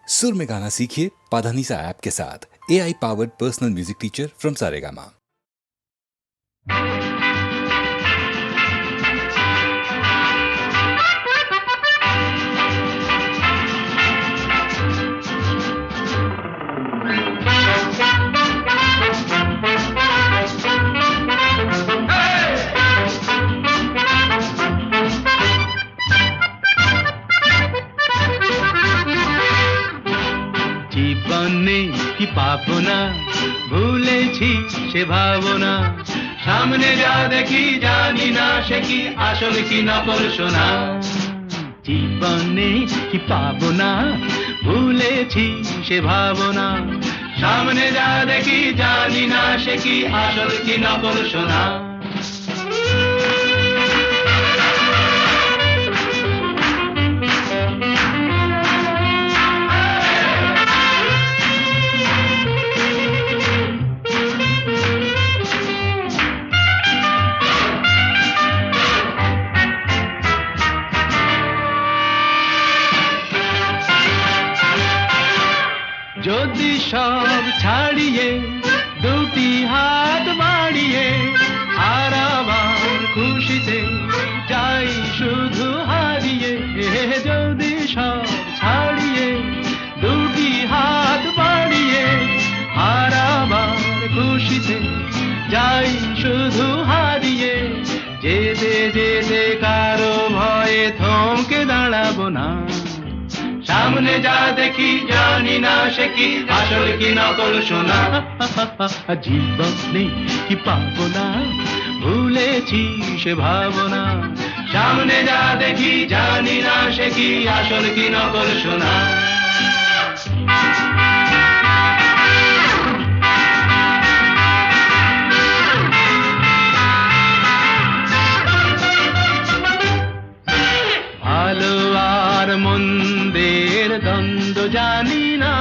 सुर में गाना सीखिए पाधानीसा ऐप के साथ। AI powered personal music teacher from Saregama. জীবনে কি পাবো না, ভুলেছি সে ভাবনা। সামনে যা দেখি জানি না সে কি আসল কি নকল সোনা। জীবনে কি পাবো না, ভুলেছি সে ভাবনা। সামনে যা দেখি জানি না সে কি আসল কি নকল সোনা। যদি সব ছাড়িয়ে দুটি হাত বাড়িয়ে আর আবার খুশিতে যাই শুধু হারিয়ে। যদি সব ছাড়িয়ে দুটি হাত বাড়িয়ে আর আবার খুশিতে যাই শুধু হারিয়ে। যেতে যেতে কারো ভয়ে থমকে দাঁড়াবো না। সামনে যা দেখি জানি না সে কি আসল কি নকল সোনা। জীবনে কি পাবো না, ভুলেছি সে ভাবনা। সামনে যা দেখি জানি না সে কি আসল কি নকল সোনা। ভালো আর মন্দের দ্বন্দ্ব জানি না,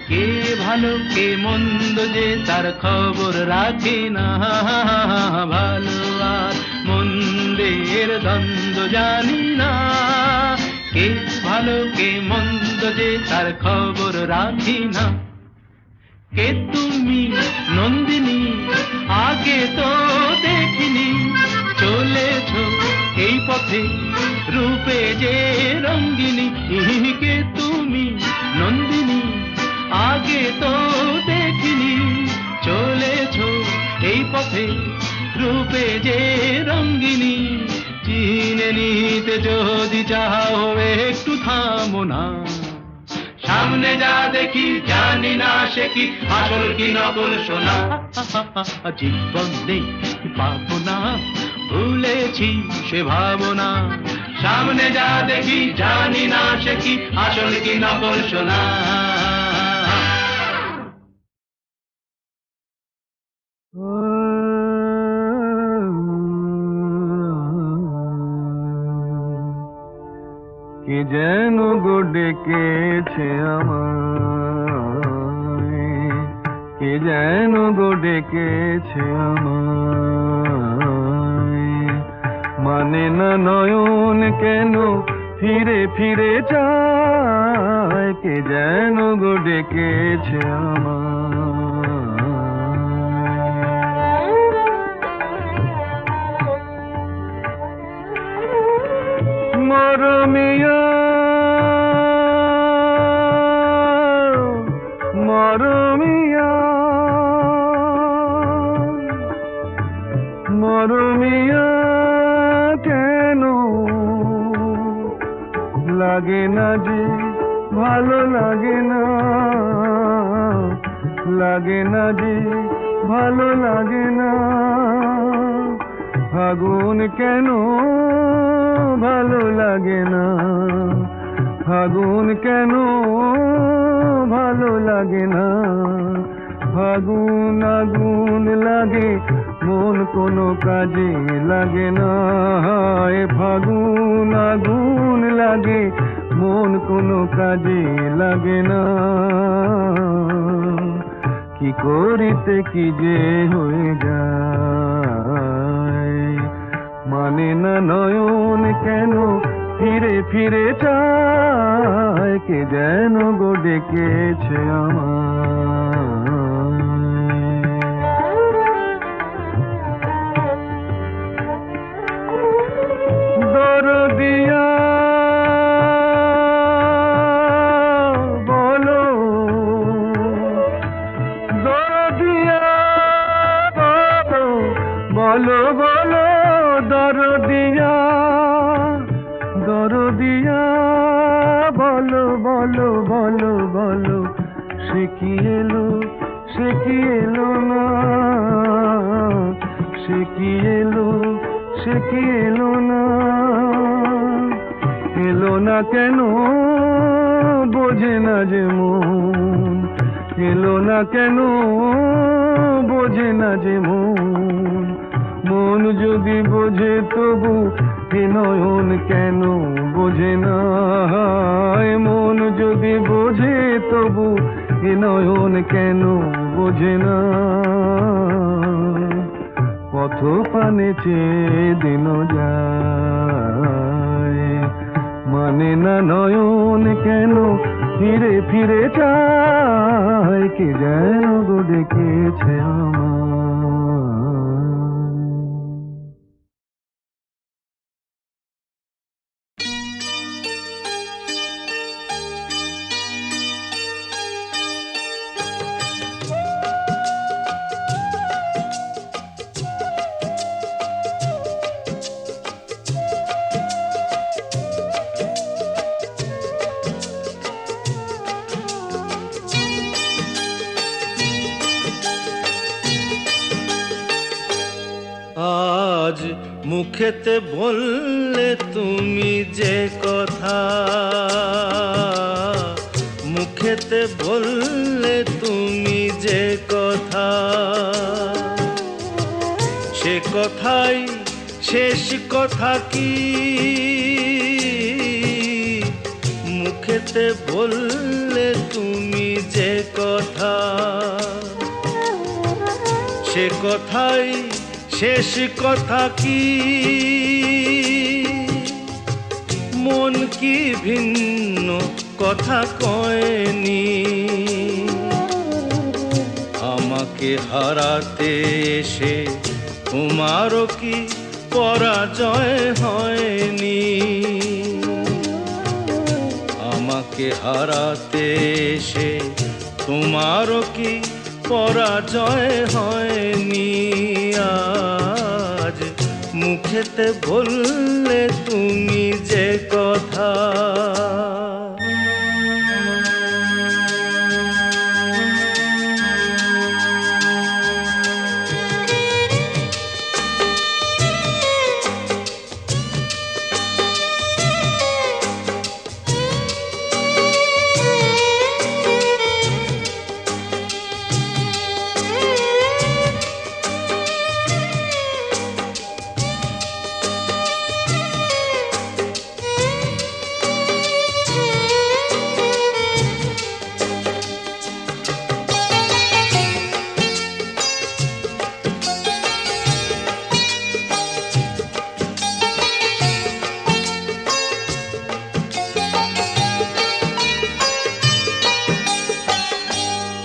কে ভালো কে মন্দ যে তার খবর রাখে না। ভালো আর মন্দের দ্বন্দ্ব জানি না, কে ভালো কে মন্দ যে তার খবর রাখি না। কে তুমি নন্দিনী আগে তো দেখিনি, চলেছো এই পথে রূপে যে রঙ্গিনী। কে তুমি নন্দিনী আগে তো দেখিনি, চলেছো এই পথে রূপে যে রঙ্গিনী। চিনে নিতে যদি চাও একটু থামো না। সামনে যা দেখি জানি না সে কি আসল কি নকল সোনা। জীবনে কি পাবো না, ভুলেছি সে ভাবনা। সামনে যা দেখি জানি না সে কি আসল কি নকল সোনা। কে যেন গো ডেকেছে আমায়, কে যেন গো ডেকেছে আমায়। মানে না নয়ন কেন ফিরে ফিরে যায়, কে যেন গো ডেকেছে আমায়। মরমিয়া মরমিয়া মরমিয়া কেন লাগে না যে ভালো লাগে না, লাগে না যে ভালো লাগে না। ফাগুন কেন ভালো লাগে না, ফাগুন কেন ভালো লাগে না। ফাগুন আগুন লাগে মন কোনো কাজে লাগে না। ফাগুন আগুন লাগে মন কোনো কাজে লাগে না। কি করিতে কি যে হয়ে যায়, মানে না নয়ন কেন ফিরে ফিরে চায় কে যেন গো ডেকেছে আমায়। দরদিয়া বলো, দরদিয়া বলো, বলো বলো দরদিয়া, দরদিয়া বলো বলো বলো বলো, সে কি এলো, সে কি এলো না, সে কি এলো, সে কি এলো না, এলো না কেন বোঝে না যে মন, এলো না কেন বোঝে না যে মন, মন যদি বোঝে তবু এ নয়ন কেন বোঝে না, মন যদি বোঝে তবু এ নয়ন কেন বোঝে না, পথ পানে চেয়ে দিন যায়, মানে না নয়ন কেন ফিরে ফিরে চায় কে যেন গো ডেকেছে আমায়। আজ মুখেতে বললে তুমি যে কথা, মুখেতে বললে তুমি যে কথা, সে কথাই শেষ কথা কি, মুখেতে বললে তুমি যে কথা, সে কথাই শেষ কথা কি, মন কি ভিন্ন কথা কয়নি, আমাকে হারাতে এসে তোমারও কি পরাজয় হয়নি, আমাকে হারাতে এসে তোমারও কি পরাজয় হয়নি, আজ মুখেতে বললে তুমি যে কথা।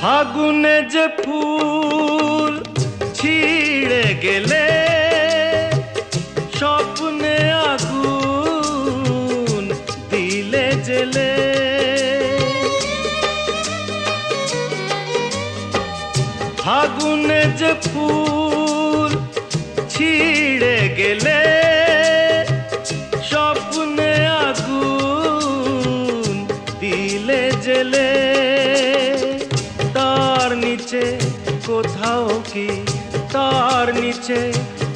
ফাগুনে যে ফুল ছিঁড়ে গেলে, স্বপ্নে আগুন দিলে জেলে, ফাগুনে যে ফুল ছিঁড়ে গেলে, স্বপ্নে আগুন দিলে জেলে, তার নিচে কোথাও কি, তার নিচে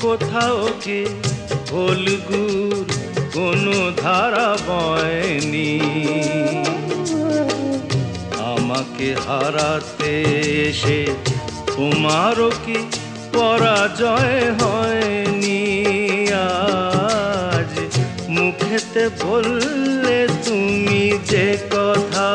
কোথাও কি ফলগুর কোনো ধারা বয়নি, আমাকে হারাতে এসে তোমারও কি পরাজয় হয়নি, আজ মুখেতে বললে তুমি যে কথা।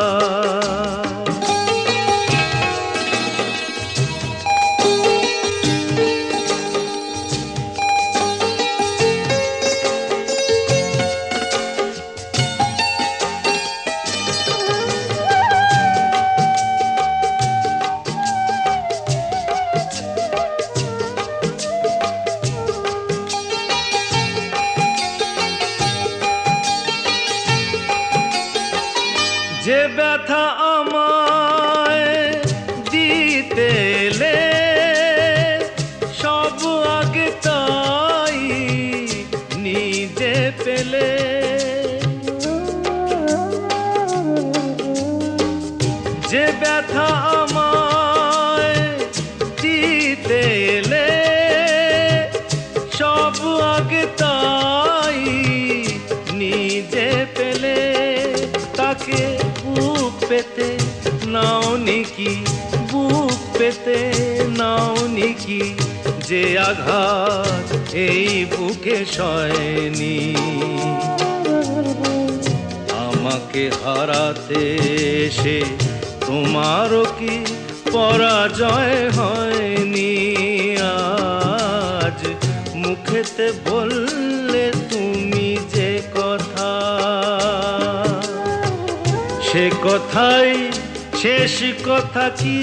যে ব্যথা আমায় দিতে এলে সব আগে তাই নিজে পেলে। যে ব্যথা আমায় দিতে এলে সব আগে তাই নিজে পেলে। তাকে বুক পেতে নাও নিকি, বুক পেতে নাও নিকি, যে আঘাত এই বুকে সয়নি। আমাকে হারাতে এসে তোমারও কি পরাজয় হয়নি? আজ মুখেতে বললে তুমি যে কথা, সে কথাই শেষ কথা কি?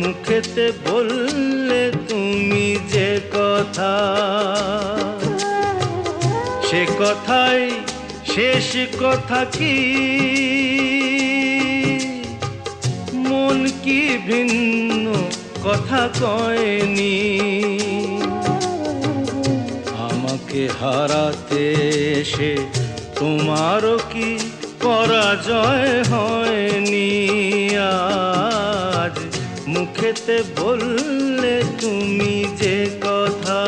মুখেতে বললে তুমি যে কথা, সে কথাই শেষ কথা কি? মন কি ভিন্ন কথা কয়নি? আমাকে হারাতে এসে তোমারও কি পরাজয় হয়নি? আজ মুখেতে বললে তুমি যে কথা।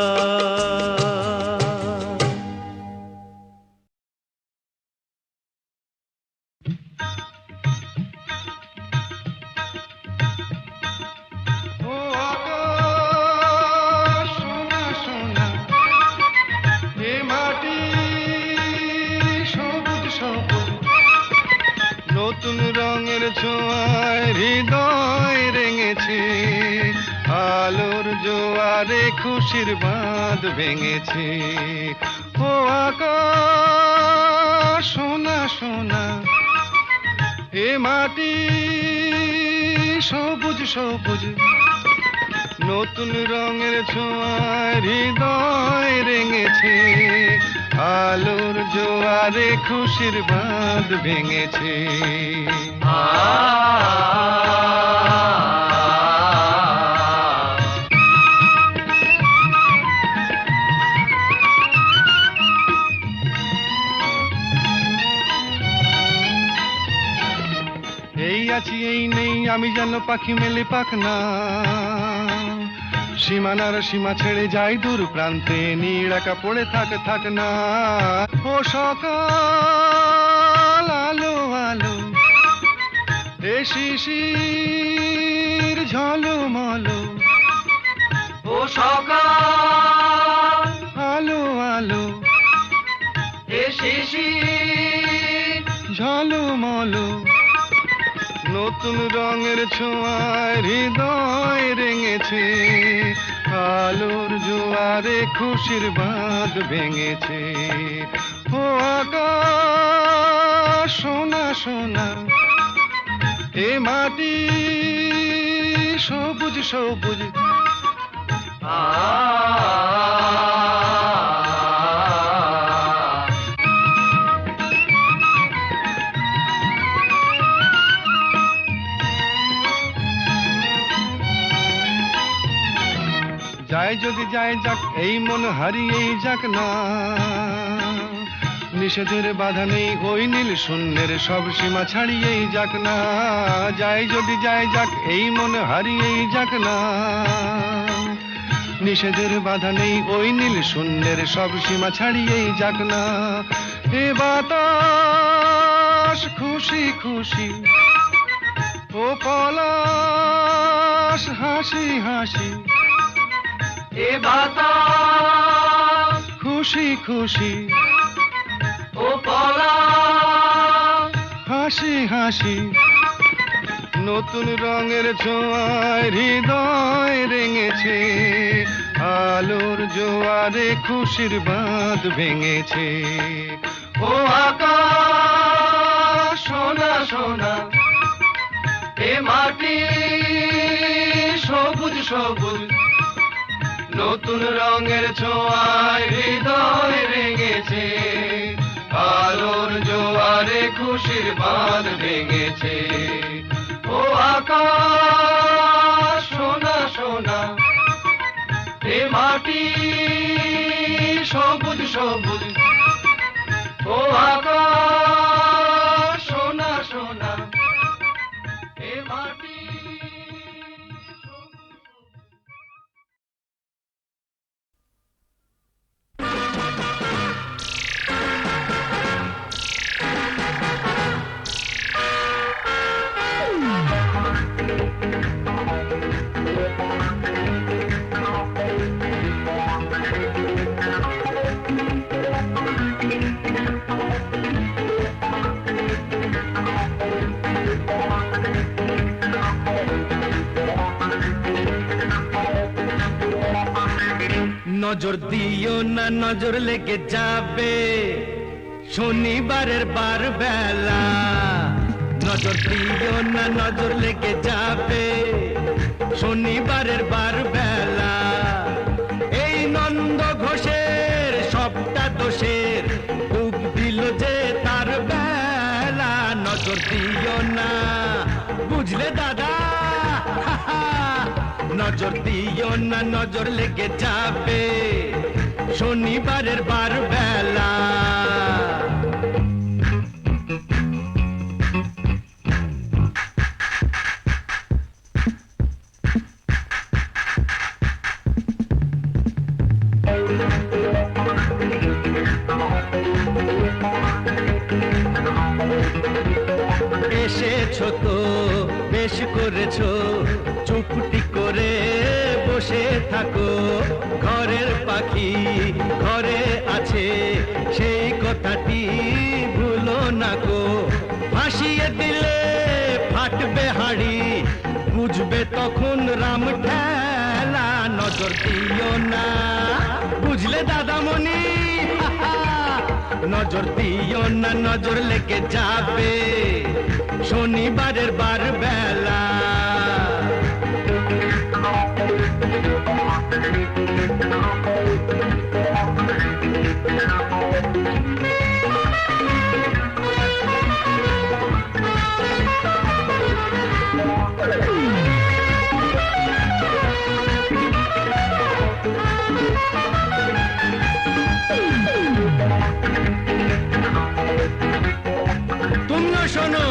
নতুন রঙের ছোঁয়ায় হৃদয় রেঙেছে, আলোর জোয়ারে খুশির বাঁধ ভেঙেছে। ও আকাশ সোনা সোনা, এ মাটি সবুজ সবুজ। নতুন রঙের ছোঁয়ায় হৃদয় রেঙেছে, আলোর জোয়ারে খুশির বাঁধ ভেঙেছে। এই আছি এই নেই আমি যেন পাখি মেলে পাখনা, সীমানার সীমা ছেড়ে যাই দূর প্রান্তে, নীড়াকা পড়ে থাক না। ও সকাল আলো আলো, এ শিশির ঝলমলো। ও সকাল আলো আলো, এ শিশির ঝলমলো। নতুন রঙের ছোঁয়ায় হৃদয় রেঙেছে, আলোর জোয়ারে খুশির বাঁধ ভেঙেছে। ও আকাশ সোনা সোনা, এ মাটি সবুজ সবুজ। যায় যদি যায় যাক, এই মন হারিয়েই যাক না। নিষেধের বাধা নেই ওই নীল শূন্যের সব সীমা ছাড়িয়েই যাক না। যায় যদি যায় যাক, এই মন হারিয়েই যাক না। নিষেধের বাধা নেই ওই নীল শূন্যের সব সীমা ছাড়িয়েই যাক না। এ বাতাস খুশি খুশি, ও পলাশ হাসি হাসি। এ বাতাস খুশি খুশি, ও পলাশ হাসি হাসি। নতুন রঙের ছোঁয়ায় হৃদয় রেঙেছে, আলোর জোয়ারে খুশির বাঁধ ভেঙেছে। ও আকাশ সোনা সোনা, এ মাটি সবুজ সবুজ। নতুন রঙের ছোঁয়ায় হৃদয় রেঙেছে, আলোর জোয়ারে খুশির বাঁধ ভেঙেছে। ও আকাশ সোনা সোনা, এ মাটি সবুজ সবুজ। ও আকাশ সোনা সোনা, এ মাটি সবুজ সবুজ। নজর দিও না, নজর লেগে যাবে শনিবারের বার বেলা। নজর দিও না, নজর লেগে যাবে শনিবারের বার বেলা। এই নন্দ ঘোষের সবটা দোষের ডুব দিল যে তার বেলা। নজর দিও না, বুঝলে দাদা? নজর দিও না, নজর লেগে যাবে শনিবারের বার বেলা। এসেছো তো বেশ করেছো, চুপটি করে বসে থাকো। ঘরের পাখি ঘরে আছে সেই কথাটি ভুলো না গো। ভাসিয়ে দিলে ফাটবে হাড়ি, বুঝবে তখন রাম ঠেলা। নজর দিও না, বুঝলে দাদামণি? নজর দিও না, নজর লেগে যাবে শনিবারের বার বেলা। তুমিও শোনো,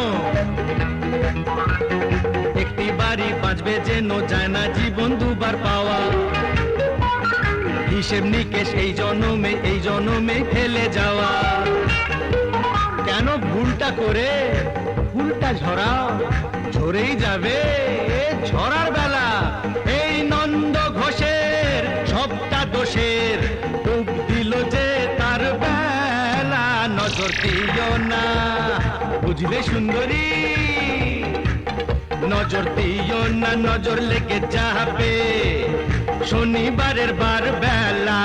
একটি বাড়ি বাঁচবে যেন যায় না জীবন দুবার পাওয়া। হিসেব নিকেশ এই জনমে ফেলে যাওয়া। কেন ভুলটা করে ফুলটা ঝরাও, ঝরেই যাবে ঝরার বেলা। এই নন্দ ঘোষের সবটা দোষের ডুব দিল যে তার বেলা। নজর দিও না, বুঝলে সুন্দরী? নজর দিও না, নজর লেগে যাবে শনিবারের বার বেলা।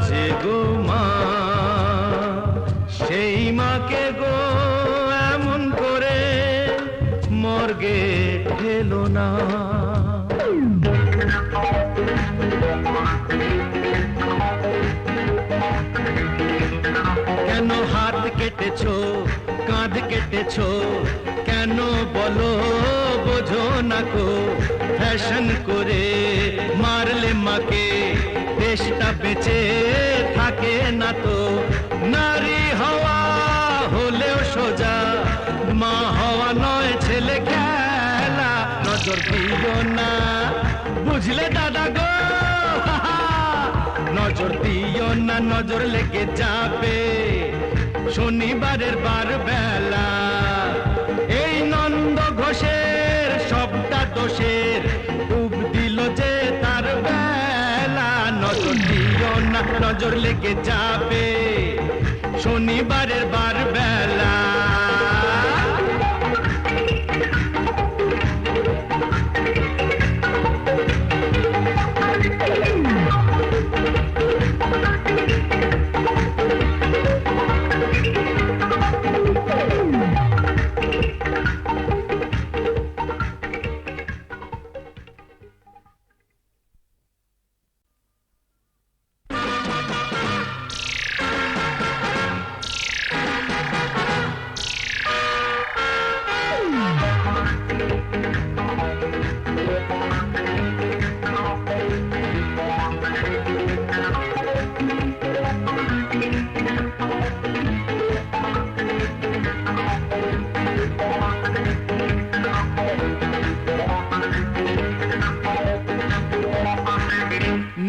যে গো মা, সেই মাকে গো এমন করে মর্গে ঠেলো না। কেন হাত কেটেছো, কাঁধ কেটেছো, কেন বলো বোঝো না কো? ফ্যাশন করে মারলে মাকে দেশটা বেঁচে থাকে না তো। নারী হওয়া হলেও সোজা, মা হওয়া নয় ছেলে খেলা। নজর দিও না, বুঝলে দাদা গো? নজর দিও না, নজর লেগে যাবে শনিবারের বার বেলা। এই নন্দ ঘোষের সবটা দোষের ডুব দিল যে তার বেলা। নজর দিও না, নজর লেগে যাবে শনি শনিবারের বার বেলা।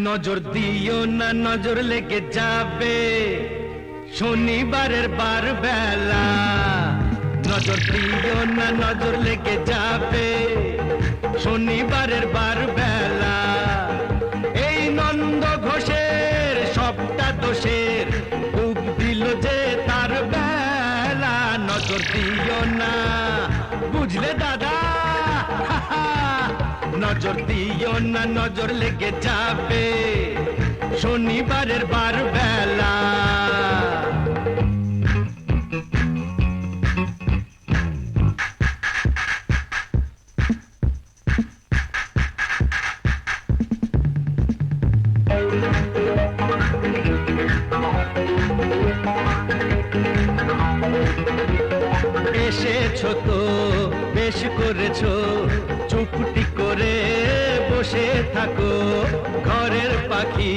নজর দিও না, নজর লেগে যাবে শনিবারের বার বেলা। নজর দিও না, নজর লেগে যাবে শনিবারের বার বেলা। এই নন্দ ঘোষের সবটা দোষের ডুব দিল যে তার বেলা। নজর দিও না, বুঝলে দাদা, নজর দিও না, নজর লেগে যাবে শনিবারের বার বেলা। এসেছো তো বেশ করেছো, চুপটি করে বসে থাকো। ঘরের পাখি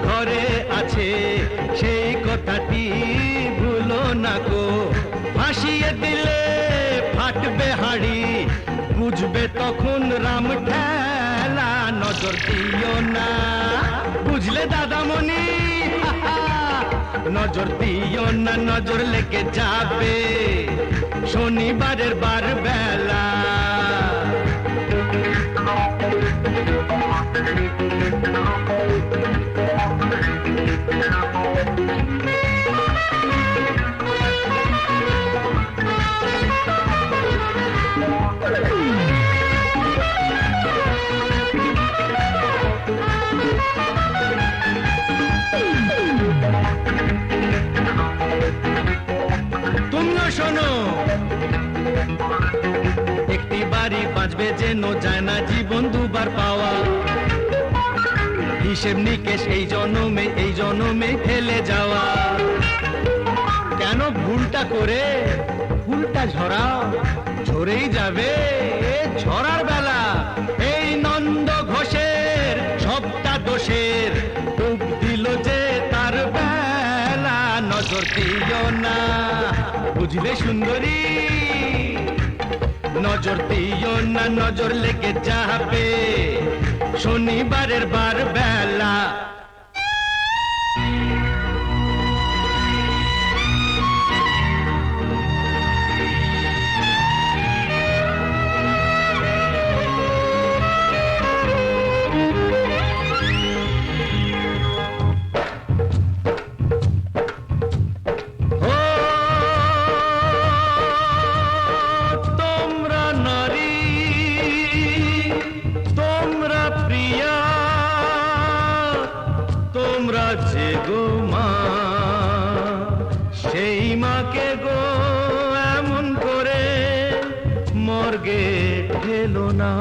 ঘরে আছে সেই কথাটি ভুলো না গো। ভাসিয়ে দিলে ফাটবে হাড়ি, বুঝবে তখন রাম ঠেলা। নজর দিও না, বুঝলে দাদামণি, নজর দিও না, নজর লেগে যাবে শনিবারের বার বেলা। তুমিও শোনো, একটি বাড়ি বাঁচবে যেন যায় না জীবন দুবার পাওয়া। হিসেব নিকেশ এই জনমে ফেলে যাওয়া। কেন ভুলটা করে ফুলটা ঝরাও, ঝরেই যাবে ঝরার বেলা। এই নন্দ ঘোষের সবটা দোষের ডুব দিল যে তার বেলা। নজর দিও না, বুঝলে সুন্দরী, নজর দিও না, নজর লেগে যাবে শনিবারের বার বেলা। যে গো মা, সেই মাকে গো এমন করে মর্গে ঠেলো না।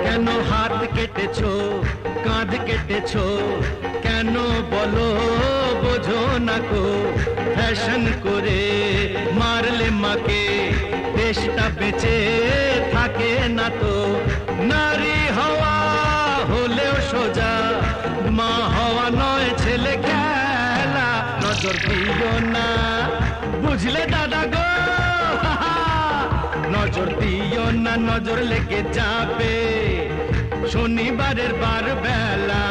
কেন হাত কেটেছো, কাঁধ কেটেছো, কেন বলো বোঝো না কো। ফ্যাশন করে মারলে মাকে দেশটা বেঁচে থাকে না তো। নারী হওয়া হলেও সোজা, মা হওয়া নয় ছেলে খেলা। নজর দিও না, বুঝলে দাদা গো, নজর দিও না, নজর লেগে যাবে শনিবারের বার বেলা।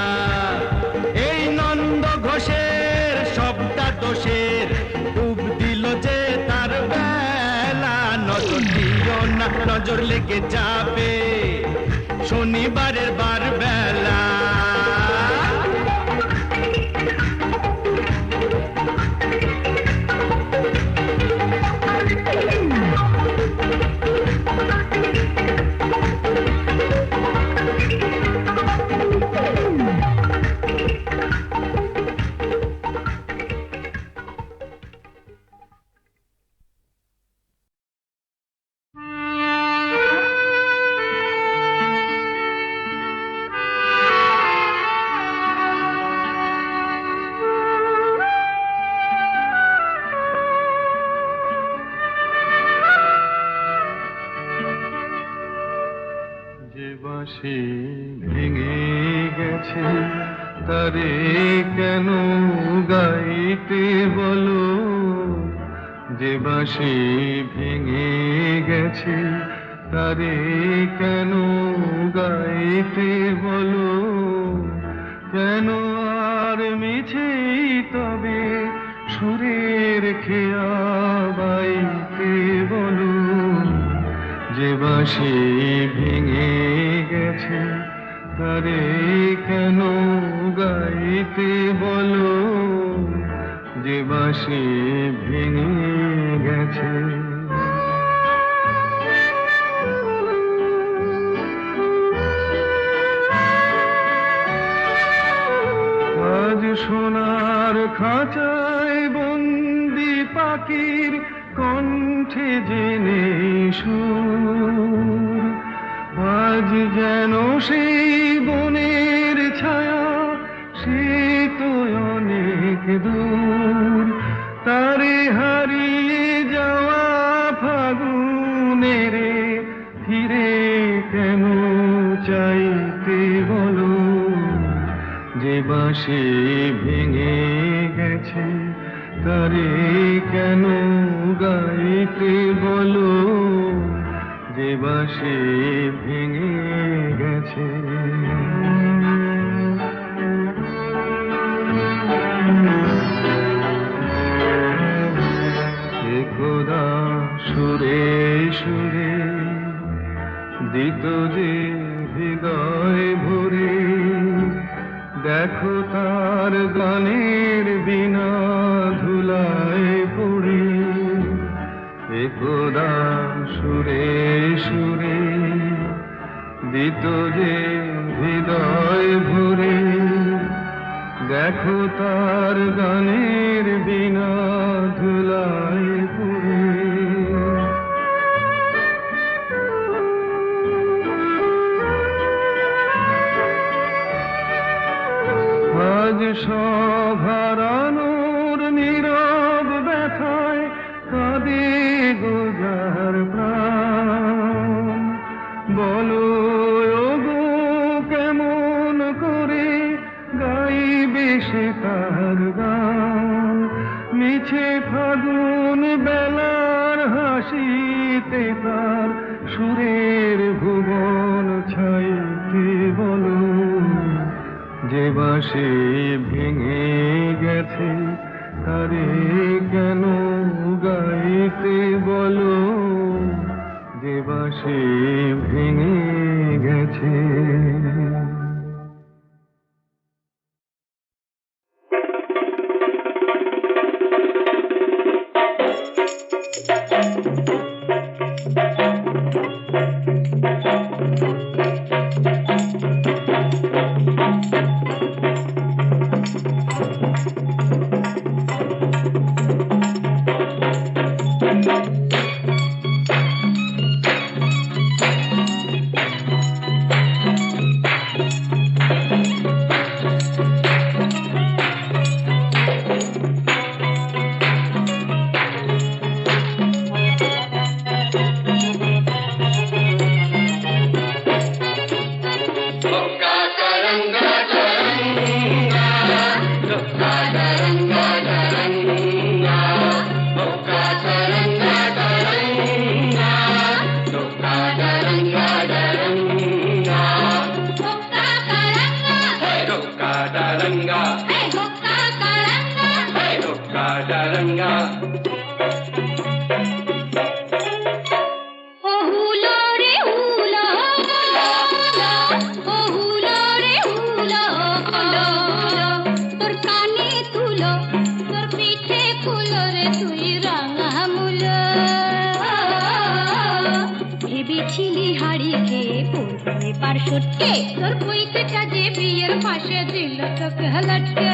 এই নন্দ ঘোষের সবটা দোষের ডুব দিল যে তার বেলা। নজর দিও না, নজর লেগে যাবে শনি শনিবারের বার বেলা যে বাঁশি ভেঙে গেছে তারে কেন গাইতে বলো, যে বাঁশি ভেঙে গেছে তারে কেন গাইতে বলো, কেন আর মিছেই তবে সুরের খেয়া বাইতে বলো, যে বাঁশি ভেঙে গেছে তারে কেন গাইতে বলো, যে বাঁশি ভেঙে গেছে। আজ সোনার খাঁচায় বন্দি পাখির কণ্ঠে জেনে সুর, আজ যেন সেই বনের ছায়া সে তো অনেক দূর, তারে হারিয়ে যাওয়া ফাগুনের ফিরে কেন চাইতে বলো, যে বাঁশি ভেঙে গেছে তারে কেন গাইতে বলো, যে বাঁশি ভেঙে গেছে। একদা সুরে সুরে দিত যে হৃদয় ভরে, দেখো তার গানের বিনা ধুলায় পড়ে, একদা সুরে সুরে দিত যে হৃদয় ভরে, দেখো তার গানের বিনা ধুলায় পড়ে। আজ সব হারানোর নীরব ব্যথায় কাঁদে গো যার প্রাণ, বলো ওগো কেমন করে গাইবে সে তার গান, মিছে ফাগুন বেলার হাসিতে তার সুরের ভুবন ছাইতে বলো, যে বাঁশি ভেঙে গেছে তারে কেন গাইতে বলো, যে বাঁশি ভেঙে গেছে। এবার সটকে তোর বইটা যে বিয়ের পাশে দিল তোকে হলটকে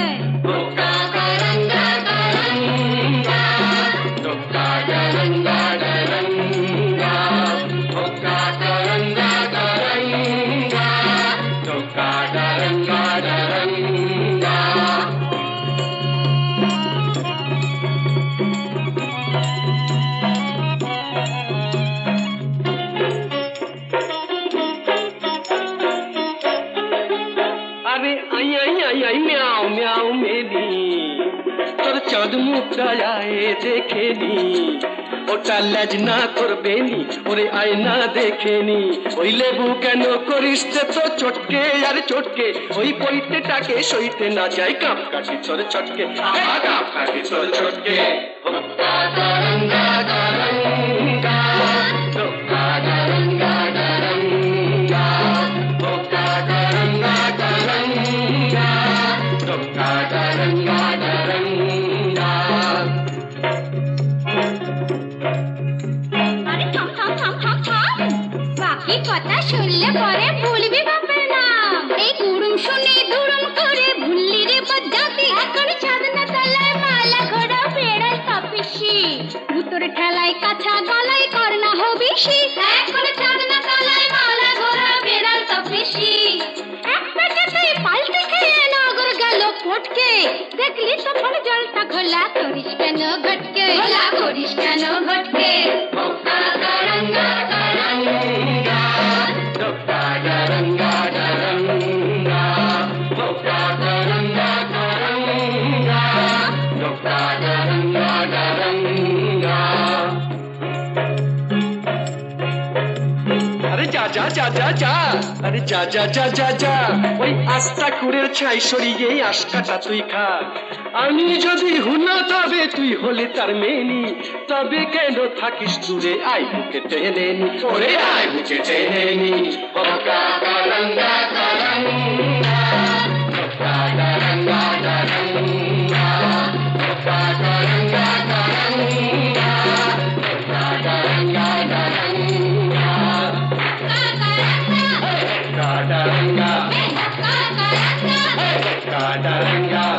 আরে আই আই আই আই মিয়াও মিয়াও মেলি তোর চাঁদ মুখটা আয় দেখে নি ওটা লাজ না করবে নি ওরে আয়না দেখে নি ওই লেবু কেন করিস তো চটকে আর চটকে ওই পৈতেটাকে সইতে না যায় কাপ কাটি তোর চটকে কাপ কাটি তোর চটকে গারঙ্গা গারঙ্গা গারঙ্গা গারঙ্গা গারঙ্গা গারঙ্গা গারঙ্গা গারঙ্গা আরে থাম থাম থাম থাম থাম বাকি কথা শুনলে পরে ভুলবি বাপের নাম এই গুরুম শুনে দুরুম করে ভুললি রে বজ্জাতি এখন চাঁদনা তলায় মালা ঘোড়া বেড়াল তপিসি ভুতরে ঠেলায় কাছা গলায় করনা হবিসি এখন চাঁদনা তলায় মালা ঘোড়া বেড়াল তপিসি এক পেটেতেই পাল্টে খেয়ে নগর গেল ফটকে দেখলি তো ফল জলটা ঘোলা করিস কেন ঘটকে ঘোলা করিস কেন ঘটকে গারঙ্গা গারঙ্গা গারঙ্গা গারঙ্গা গারঙ্গা গারঙ্গা গারঙ্গা গারঙ্গা আরে যা যা যা যা যা আরে যা যা যা যা যা ওই আস্তা কুড়ের ছাই সরিয়ে আশকাটা তুই খা আমি যদি হুনা তবে তুই হলে তার মেনি তবে কেন থাকিস দূরে আই বুকে টেনে নি ওরে আই বুকে টেনে নি গারঙ্গা গারঙ্গা গারঙ্গা গারঙ্গা গারঙ্গা গারঙ্গা গারঙ্গা গারঙ্গা Kadaranga, Kadaranga,